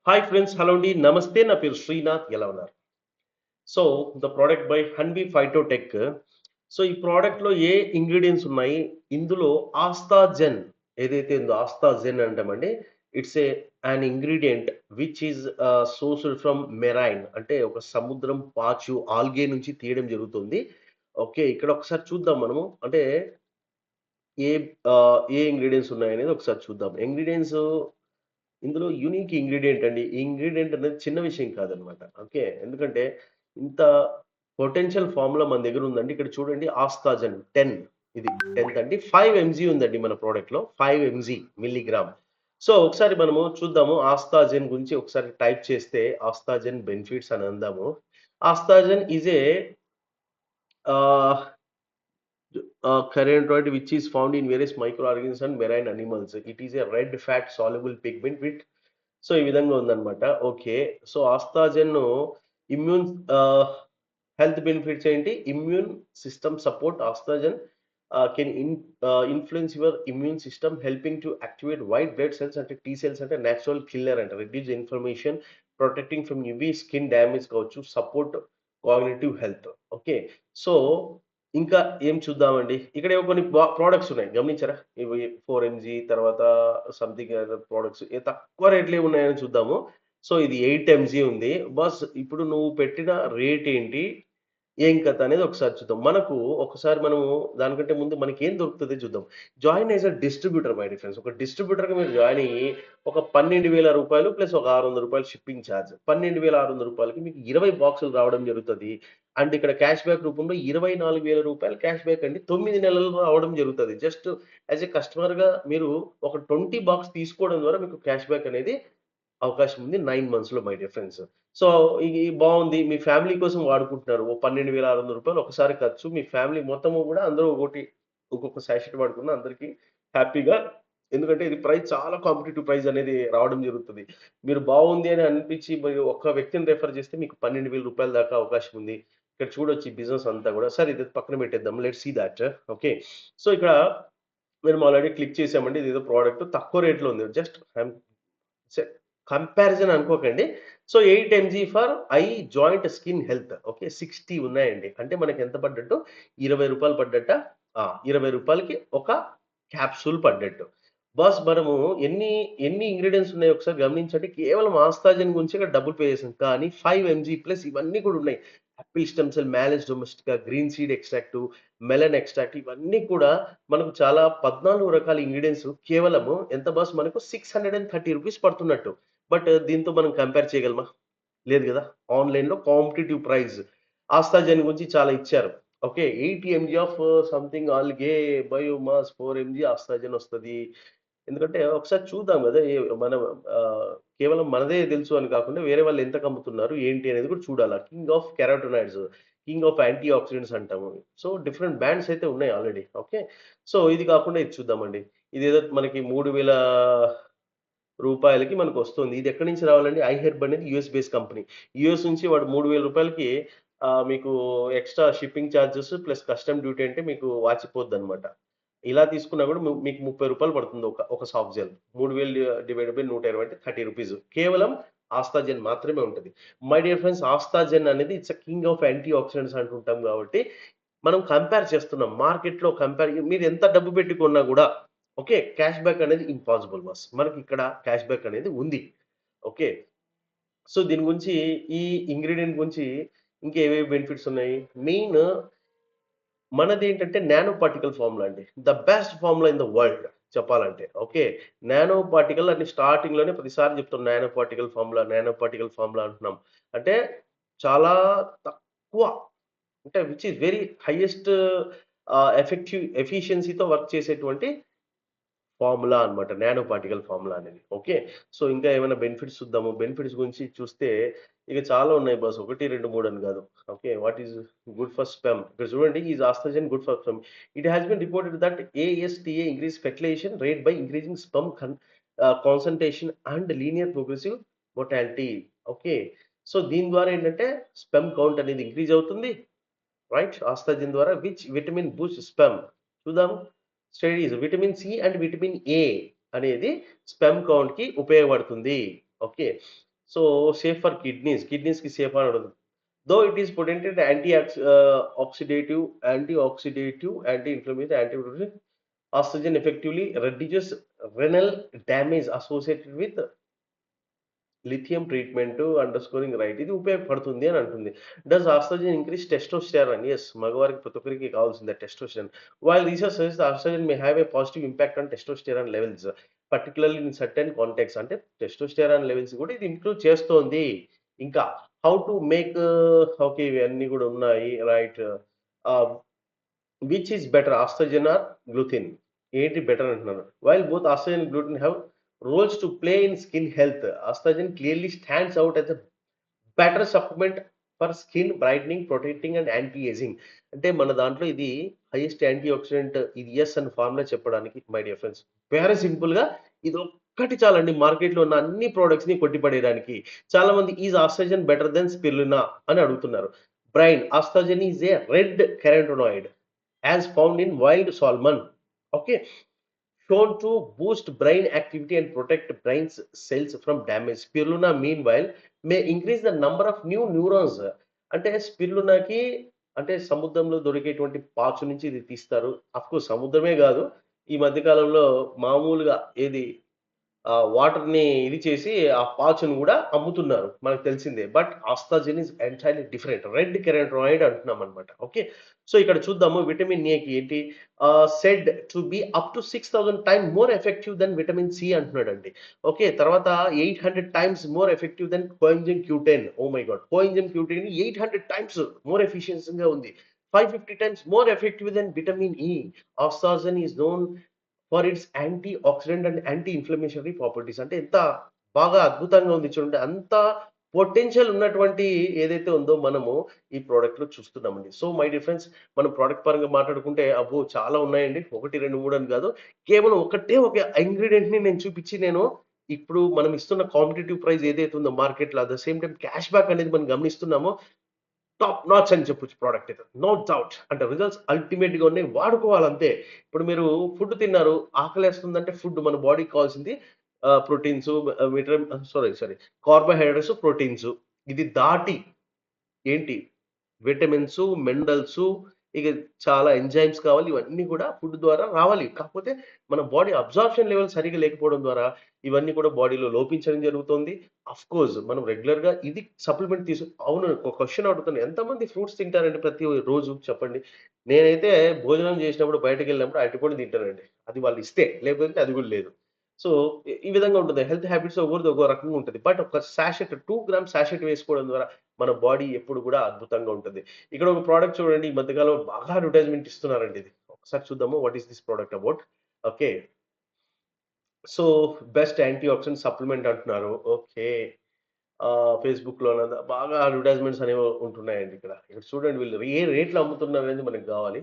Hi friends, hello అండి, నమస్తే. నా పేరు శ్రీనాథ్. ఎలా ఉన్నారు? So the product by Hanbi Phytotech. So ఈ ప్రోడక్ట్లో ఏ ఇంగ్రీడియంట్స్ ఉన్నాయి? ఇందులో ఆస్తాజెన్ ఏదైతే ఉందో ఆస్తాజెన్ అంటామండి. It's an ingredient which is sourced from marine, అంటే ఒక సముద్రం పాచు ఆల్గే నుంచి తీయడం జరుగుతుంది. ఓకే, ఇక్కడ ఒకసారి చూద్దాం మనము. అంటే ఏ ఏ ఇంగ్రీడియంట్స్ ఉన్నాయనేది ఒకసారి చూద్దాం. ఇంగ్రీడియంట్స్ ఇందులో యూనిక్ ఇంగ్రీడియంట్ అండి. ఈ ఇంగ్రీడియంట్ అనేది చిన్న విషయం కాదనమాట. ఓకే. ఎందుకంటే ఇంత పొటెన్షియల్ ఫార్ములా మన దగ్గర ఉందండి. ఇక్కడ చూడండి, ఆస్తాజన్ 10 ఇది 10th అండి. 5 ఎంజీ ఉందండి మన ప్రొడక్ట్‌లో. 5 ఎంజీ మిల్లీగ్రామ్. సో ఒకసారి మనము చూద్దాము ఆస్తాజన్ గురించి. ఒకసారి టైప్ చేస్తే ఆస్తాజన్ బెనిఫిట్స్ అని అందాము. ఆస్తాజన్ ఈజ్ ఏ ఆహ్, carotenoid which is found in various microorganisms and marine animals. It is a red fat soluble pigment with. So ఈ విధంగా ఉందన్నమాట. Okay. So astaxanthin immune health benefits ఏంటి? Immune system support. Astaxanthin can influence your immune system helping to activate white blood cells, అంటే T cells, అంటే natural killer అంట. Reduce inflammation, protecting from UV skin damage కావచ్చు, support cognitive health. Okay. So ఇంకా ఏం చూద్దామండి. ఇక్కడ ఏవో కొన్ని ప్రొడక్ట్స్ ఉన్నాయి. గమనించారా? ఇవి 4 ఎంజీ తర్వాత సంథింగ్ అదర్ ప్రొడక్ట్స్ తక్కువ రేట్‌లో ఏమున్నాయని చూద్దాము. సో ఇది 8 ఎంజీ ఉంది. బాస్ ఇప్పుడు నువ్వు పెట్టిన రేట్ ఏంటి? ఏం కథ అనేది ఒకసారి చూద్దాం. మనకు ఒకసారి మనము దానికంటే ముందు మనకేం దొరుకుతదో చూద్దాం. Join as a distributor my dear friends. ఒక డిస్ట్రిబ్యూటర్‌గా మీరు జాయిన్ అయ్యి ఒక రూ. 12,000 ప్లస్ ఒక రూ. 600 షిప్పింగ్ ఛార్జ్. రూ. 12,600కి మీకు 20 బాక్సులు రావడం జరుగుతది. అండ్ ఇక్కడ క్యాష్ బ్యాక్ రూపంలో రూ. 24,000 క్యాష్ బ్యాక్ అండి. 9 నెలలు రావడం జరుగుతది. జస్ట్ యాస్ ఎ కస్టమర్‌గా మీరు ఒక 20 బాక్స్ తీసుకోవడం ద్వారా మీకు క్యాష్ బ్యాక్ అనేది అవకాశం ఉంది 9 మంత్స్‌లో మై డియర్ ఫ్రెండ్స్. సో ఇది బావుంది. మీ ఫ్యామిలీ కోసం వాడుకుంటున్నారు. ఓ రూ. 12,600 ఒకసారి ఖర్చు. మీ ఫ్యామిలీ మొత్తము గూడా అందరూ ఒక్కొక్క సాషెట్ వాడుకున్న అందరికి హ్యాపీగా. ఎందుకంటే ఇది ప్రైస్ చాలా కాంపిటీటివ్ ప్రైస్ అనేది రావడం జరుగుతది. మీరు బావుంది అని అనిపించి మీరు ఒక్క వ్యక్తిని రిఫర్ చేస్తే మీకు రూ. 12,000 దాకా అవకాశం ఉంది. ఇక్కడ చూడొచ్చు ఈ బిజినెస్ అంతా గూడా. సరే ఇది పక్కన పెట్టేద్దాం. Let's see that. Okay. So ఇక్కడ మేము ఆల్రెడీ క్లిక్ చేసామండి. ఇదేదో ప్రొడక్ట్ తక్కువ రేట్‌లో ఉంది. జస్ట్ సె కంపారిజన్ అనుకోకండి. So 8 MG for I joint skin health. Okay. 60 ఉన్నాయండి. అంటే మనకెంత పడ్డట్టు? రూ. 20 పడ్డట్టా? రూ. 20కి ఒక క్యాప్సూల్ పడ్డట్టు. బాస్ మనము ఎన్ని, ఎన్ని ఇంగ్రీడియెంట్స్ ఉన్నాయో ఒకసారి గమనించండి. కేవలం ఆస్తాజన్ గురించే ఇక్కడ డబ్బులు పే చేసాం. కానీ 5 ఎంజీ ప్లస్ ఇవన్నీ కూడా ఉన్నాయి. Apple stem cell, malus domestica, green seed extract, melon extract ఇవన్నీ కూడా మనకు చాలా 14 రకాల ఇంగ్రీడియెంట్స్ కేవలము ఎంత బాస్ మనకు రూ. 630 పడుతున్నట్టు. బట్ దీంతో మనం కంపేర్ చేయగలమా? లేదు గదా! ఆన్‌లైన్‌లో కాంపిటీటివ్ ప్రైస్. ఆస్తాజన్ గురించి చాలా ఇచ్చారు. Okay. 80 mg of something algae biomass 4 mg astaxanthin వస్తది. ఎందుకంటే ఒకసారి చూద్దాం గదా! మనం కేవలం మనదే తెలుసు అని కాకుండా వేరే వాళ్ళు ఎంతకు అమ్ముతున్నారు, ఏంటి అనేది కూడా చూడాల. King of carotenoids, king of antioxidants అంటాము. సో డిఫరెంట్ బ్రాండ్స్ అయితే ఉన్నాయి ఆల్రెడీ. ఓకే. సో ఇది కాకుండా ఇది చూద్దామండి. ఇదేదో మనకి 3,000 రూపాయలకి మనకొస్తుంది. ఇది ఎక్కడి నుంచి రావాలండి? ఐహెర్బ్ అనేది యూఎస్ బేస్డ్ కంపెనీ. యూఎస్ నుంచి వాడు రూ. 3,000కి మీకు extra shipping charges plus custom duty అంటే మీకు వాచిపోద్దనమాట. ఇలా తీసుకున్నా కూడా మీకు రూ. 30 పడుతుంది ఒక సాఫ్ట్ జెల్. 3000 డివైడెడ్ బై 120 అంటే రూ. 30. కేవలం ఆస్తాజెన్ మాత్రమే ఉంటది. మై డియర్ ఫ్రెండ్స్, ఆస్తాజెన్ అనేది it's a king of antioxidants అంటుంటాం కాబట్టి మనం కంపేర్ చేస్తున్నాం. మార్కెట్‌లో మీరు ఎంత డబ్బు పెట్టి కొన్నా గూడా ఓకే. క్యాష్ బ్యాక్ అనేది ఇంపాసిబుల్ బాస్. మనకిక్కడ క్యాష్ బ్యాక్ అనేది ఉంది. ఓకే. సో దీని గురించి ఈ ఇంగ్రీడియెంట్ గురించి ఇంకా ఏవేవి బెనిఫిట్స్ ఉన్నాయి? మెయిన్ మనదేంటంటే నానో పార్టికల్ ఫార్ములా అండి. The best formula in the world చెప్పాలంటే. ఓకే. నానో పార్టికల్ అని స్టార్టింగ్‌లోనే ప్రతిసారి చెప్తాం. Nano particle formula, nano particle formula అంటున్నాం. అంటే చాలా తక్కువ, అంటే విచ్ ఈస్ వెరీ హైయెస్ట్ ఎఫిషియన్సీతో వర్క్ చేసేటువంటి ఫార్ములా అన్నమాట. నానో పార్టికల్ ఫార్ములా అనేది. ఓకే. సో ఇంకా ఏమైనా బెనిఫిట్స్ చూద్దాము. బెనిఫిట్స్ గురించి చూస్తే ఇక చాలా ఉన్నాయి బాస్. 1, 2, 3 అని కాదు. Okay. What is good for sperm. ఇక్కడ చూడండి, is astaxanthin good for sperm. It has been reported that ASTA increase fertilization rate by increasing sperm concentration and linear progressive mortality. Okay. So దీని ద్వారా ఏంటంటే sperm count అనేది increase అవుతుంది. Right? Astaxanthin ద్వారా which vitamin boost sperm. చూద్దాము. Studies vitamin C and vitamin A అనేది sperm కౌంట్‌కి ఉపయోగపడుతుంది. Okay. So safe for kidneys కి సేఫ్ అని అడుగుతుంది. Though it is potent oxidative anti inflammatory anti oestrogen effectively reduces renal damage associated with lithium treatment under scoring right, ఇది ఉపయోగపడుతుంది అని అంటుంది. Does oestrogen increase testosterone? Yes, మగవారికి ప్రతి ఒక్కరికి కావాల్సిందే టెస్టోస్టెరాన్. వైల్ రీసెర్చ్ సజెస్ట్ oestrogen may have a positive impact on testosterone levels particularly in certain contexts, అంటే టెస్టోస్టెరాన్ లెవెల్స్ కూడా ఇది ఇంప్రూవ్ చేస్తోంది. ఇంకా హౌ టు మేక్, ఓకే ఇవన్నీ కూడా ఉన్నాయి right. Which is better astaxanthin or glutathione? ఏంటి బెటర్ అంటున్నాను. While both astaxanthin and glutathione have roles to play in skin health, astagen clearly stands out as a better supplement for skin brightening, protecting and anti-aging. అంటే మన దాంట్లో ఇది highest anti oxidant, ఇది yes అని formula చెప్పడానికి my dear friends very simple గా ఇది ఒక్కటి చాలండి మార్కెట్ లో ఉన్న అన్ని ప్రొడక్ట్స్ ని కొట్టిపడేయడానికి. చాలా మంది is astaxanthin better than spirulina అని అడుగుతున్నారు. బ్రైన్ astaxanthin is a red carotenoid as found in wild salmon. Okay, shown to boost brain activity and protect brain's cells from damage. Spirulina, meanwhile, may increase the number of new neurons. అంటే స్పిరులినాకి అంటే సముద్రంలో దొరికేటువంటి పాచు నుంచి ఇది తీస్తారు. Of course సముద్రమే కాదు, ఈ మధ్య కాలంలో మామూలుగా ఏది వాటర్‌ని ఇది చేసి ఆ పాచును గూడా అమ్ముతున్నారు. మనకు తెలిసిందే. But astaxanthin is entirely different. Red carotenoid అంటున్నామనమాట. ఓకే. సో ఇక్కడ చూద్దాము విటమిన్ ఏకి ఏంటి said to be up to 6000 times more effective than vitamin C అంటున్నాడండి. ఓకే. తర్వాత 800 times more effective than coenzyme Q10. Oh my god! Coenzyme Q10 800 times more ఎఫిషియన్సీ‌గా ఉంది. 550 times more effective than vitamin E. Astaxanthin is known for its anti oxidant and anti inflammatory properties. అంటే ఎంత బాగా అద్భుతంగా ఉంది చూడండి. అంత పొటెన్షియల్ ఉన్నటువంటి ఏదైతే ఉందో మనము ఈ ప్రోడక్ట్ లో చూస్తున్నామండి. సో మై డిఫరెన్స్ మనం ప్రోడక్ట్ పరంగా మాట్లాడుకుంటే అబ్బో చాలా ఉన్నాయండి. 1, 2, 3 అని కాదు. కేవలం ఒకటే ఒక ఇంగ్రీడియంట్ ని నేను చూపించి నేను ఇప్పుడు మనం ఇస్తున్న కాంపిటేటివ్ ప్రైస్ ఏదైతే ఉందో మార్కెట్ లో at the same time cash back అనేది మనం గమనిస్తున్నామో టాప్ నాచ్ అని చెప్పొచ్చు ప్రోడక్ట్ అయితే. No doubt. అంటే రిజల్ట్స్ అల్టిమేట్‌గా ఉన్నాయి. వాడుకోవాలంతే. ఇప్పుడు మీరు ఫుడ్ తిన్నారు, ఆకలేస్తుందంటే ఫుడ్ మన బాడీకి కావాల్సింది ప్రోటీన్స్, సారీ కార్బోహైడ్రేట్స్, ప్రోటీన్స్. ఇది దాటి ఏంటి విటమిన్స్, మినరల్స్, ఇక చాలా ఎంజైమ్స్ కావాలి. ఇవన్నీ కూడా ఫుడ్ ద్వారా రావాలి. కాకపోతే మన బాడీ అబ్జార్ప్షన్ లెవెల్ సరిగ్గా లేకపోవడం ద్వారా ఇవన్నీ కూడా బాడీలో లోపించడం జరుగుతుంది. ఆఫ్‌కోర్స్ మనం రెగ్యులర్‌గా ఇది సప్లిమెంట్ అవును, ఒక క్వెషన్ అడుగుతాను. ఎంతమంది ఫ్రూట్స్ తింటారండి ప్రతి రోజు చెప్పండి? నేనైతే భోజనం చేసినప్పుడు బయటకెళ్ళినప్పుడు అరటిపండు తింటానండి. అది వాళ్ళు ఇస్తే. లేకపోతే అది కూడా లేదు. సో, ఈ విధంగా ఉంటుంది. హెల్త్ హ్యాబిట్స్ ఒక్కొక్కరిది ఒక్కో రకంగా ఉంటది. బట్ ఒక సాషెట్ 2 గ్రామ్స్ సాషెట్ వేసుకోవడం ద్వారా మన బాడీ ఎప్పుడు కూడా అద్భుతంగా ఉంటుంది. ఇక్కడ ఒక ప్రొడక్ట్ చూడండి. ఈ మధ్య కాలంలో బాగా అడ్వర్టైజ్‌మెంట్ ఇస్తున్నారండి ఇది. ఒకసారి చూద్దాము. What is this product about? Okay. So, best anti oxidant supplement అంటున్నారు. ఓకే. ఫేస్‌బుక్‌లోన బాగా అడ్వర్టైజ్‌మెంట్స్ అనేవి ఉంటున్నాయండి ఇక్కడ. ఇక్కడ చూడండి వీళ్ళు ఏ రేట్‌లో అమ్ముతున్నారనేది మనకు గావాలి.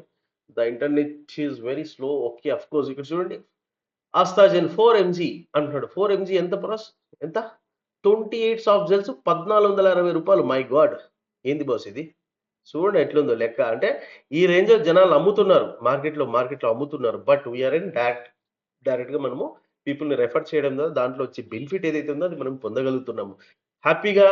The internet is very slow. Okay. Of course ఇక్కడ చూడండి. ఆస్టాజెన్ 4 ఎంజీ అంటున్నాడు. 4 ఎంజీ ఎంత బాస్? ఎంత? 28 సాఫ్ట్ జెల్స్ రూ. 1460. My God! ఏంది బాస్ ఇది? చూడండి ఎట్లుందో లెక్క. అంటే ఈ రేంజ్‌లో జనాలు అమ్ముతున్నారు. మార్కెట్‌లో అమ్ముతున్నారు. బట్ వి ఆర్ ఇన్ డైరెక్ట్‌గా మనము పీపుల్‌ని రెఫర్ చేయడం ద్వారా దాంట్లో వచ్చే బెనిఫిట్ ఏదైతే ఉందో అది మనం పొందగలుగుతున్నాము. హ్యాపీగా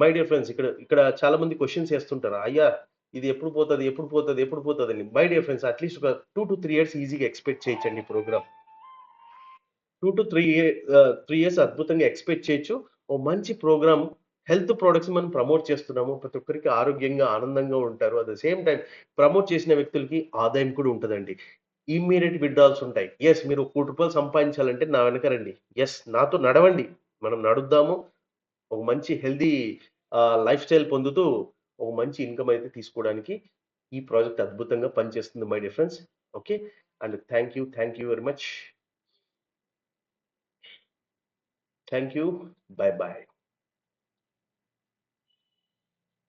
మై డియర్ ఫ్రెండ్స్ ఇక్కడ ఇక్కడ చాలా మంది క్వెషన్స్ ఏస్తుంటారు. అయ్యా! ఇది ఎప్పుడు పోతది? ఎప్పుడు పోతది? ఎప్పుడు పోతదని. మై డియర్ ఫ్రెండ్స్ అట్‌లీస్ట్ ఒక 2-3 ఇయర్స్ ఈజీగా ఎక్స్‌పెక్ట్ చేయొచ్చండి ఈ ప్రోగ్రామ్. 3 ఇయర్స్ అద్భుతంగా ఎక్స్‌పెక్ట్ చేయొచ్చు. ఓ మంచి ప్రోగ్రామ్ హెల్త్ ప్రొడక్ట్స్ మనం ప్రమోట్ చేస్తున్నాము. ప్రతి ఒక్కరికి ఆరోగ్యంగా, ఆనందంగా ఉంటారు. At the same time promote చేసిన వ్యక్తులకి ఆదాయం కూడా ఉంటదండి. ఇమ్మీడియేట్ విత్‌డ్రాల్స్ ఉంటాయి. యెస్, మీరు రూ. 1,00,00,000 సంపాదించాలంటే నా వెనక రండి. యెస్, నాతో నడవండి. మనం నడుద్దాము. ఒక మంచి హెల్తీ లైఫ్ స్టైల్ పొందుతూ ఒక మంచి ఇన్‌కమ్ అయితే తీసుకోవడానికి ఈ ప్రాజెక్ట్ అద్భుతంగా పనిచేస్తుంది my dear friends. Okay. And thank you very much. Thank you. By by.